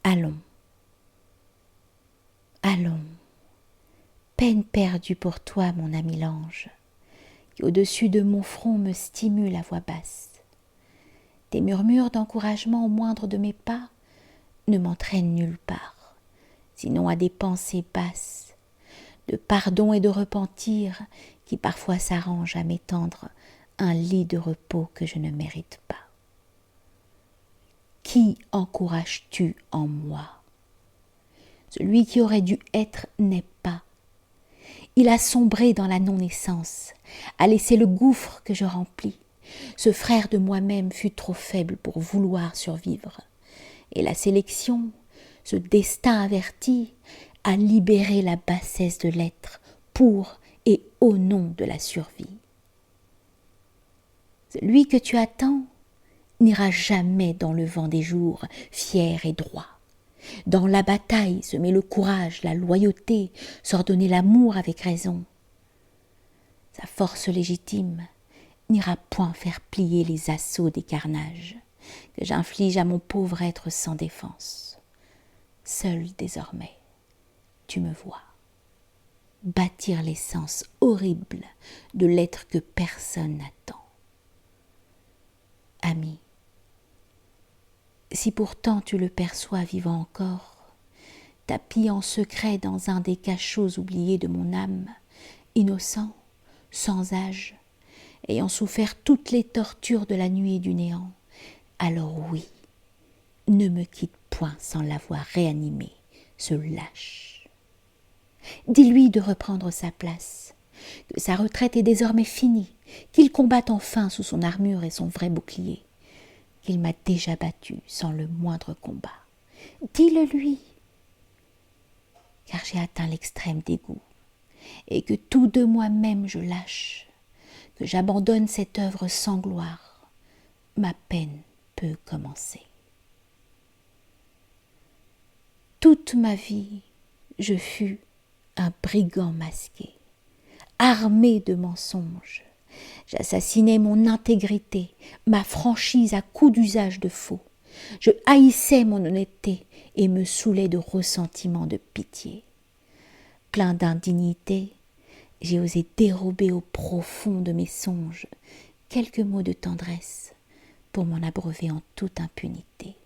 Allons, allons, peine perdue pour toi, mon ami l'ange, qui au-dessus de mon front me stimule à voix basse. Tes murmures d'encouragement au moindre de mes pas ne m'entraînent nulle part, sinon à des pensées basses, de pardon et de repentir qui parfois s'arrangent à m'étendre un lit de repos que je ne mérite pas. Qui encourages-tu en moi? Celui qui aurait dû être n'est pas. Il a sombré dans la non-naissance, a laissé le gouffre que je remplis. Ce frère de moi-même fut trop faible pour vouloir survivre. Et la sélection, ce destin averti, a libéré la bassesse de l'être pour et au nom de la survie. Celui que tu attends n'ira jamais dans le vent des jours, fier et droit. Dans la bataille se met le courage, la loyauté, s'ordonner l'amour avec raison. Sa force légitime n'ira point faire plier les assauts des carnages que j'inflige à mon pauvre être sans défense. Seul désormais, tu me vois bâtir l'essence horrible de l'être que personne n'attend. Ami, si pourtant tu le perçois vivant encore, tapi en secret dans un des cachots oubliés de mon âme, innocent, sans âge, ayant souffert toutes les tortures de la nuit et du néant, alors oui, ne me quitte point sans l'avoir réanimé, ce lâche. Dis-lui de reprendre sa place, que sa retraite est désormais finie, qu'il combatte enfin sous son armure et son vrai bouclier, qu'il m'a déjà battu sans le moindre combat. Dis-le lui, car j'ai atteint l'extrême dégoût, et que tout de moi-même je lâche, que j'abandonne cette œuvre sans gloire, ma peine peut commencer. Toute ma vie, je fus un brigand masqué, armé de mensonges. J'assassinais mon intégrité, ma franchise à coups d'usage de faux. Je haïssais mon honnêteté et me saoulais de ressentiments de pitié. Plein d'indignité, j'ai osé dérober au profond de mes songes quelques mots de tendresse pour m'en abreuver en toute impunité.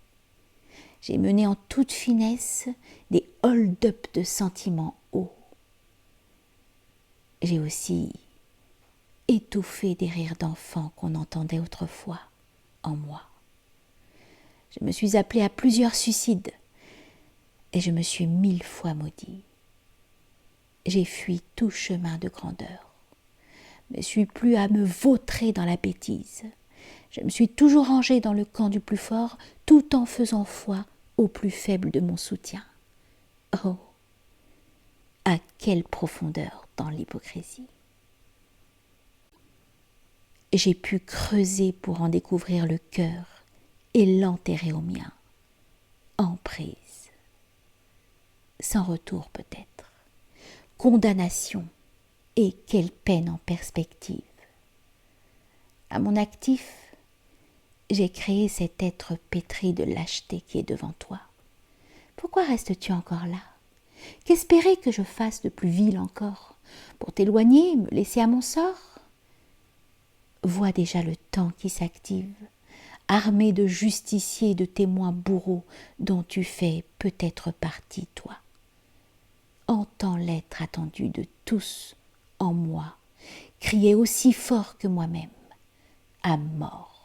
J'ai mené en toute finesse des hold-up de sentiments hauts. J'ai aussi étouffé des rires d'enfants qu'on entendait autrefois en moi. Je me suis appelée à plusieurs suicides et je me suis 1000 fois maudit. J'ai fui tout chemin de grandeur, me suis plus à me vautrer dans la bêtise. Je me suis toujours rangée dans le camp du plus fort, tout en faisant foi au plus faible de mon soutien. Oh, à quelle profondeur dans l'hypocrisie! J'ai pu creuser pour en découvrir le cœur et l'enterrer au mien, en prise. Sans retour peut-être, condamnation et quelle peine en perspective. À mon actif, j'ai créé cet être pétri de lâcheté qui est devant toi. Pourquoi restes-tu encore là? Qu'espérer que je fasse de plus vil encore? Pour t'éloigner, me laisser à mon sort? Vois déjà le temps qui s'active, armé de justiciers et de témoins bourreaux dont tu fais peut-être partie, toi. Entends l'être attendu de tous en moi, crier aussi fort que moi-même, à mort.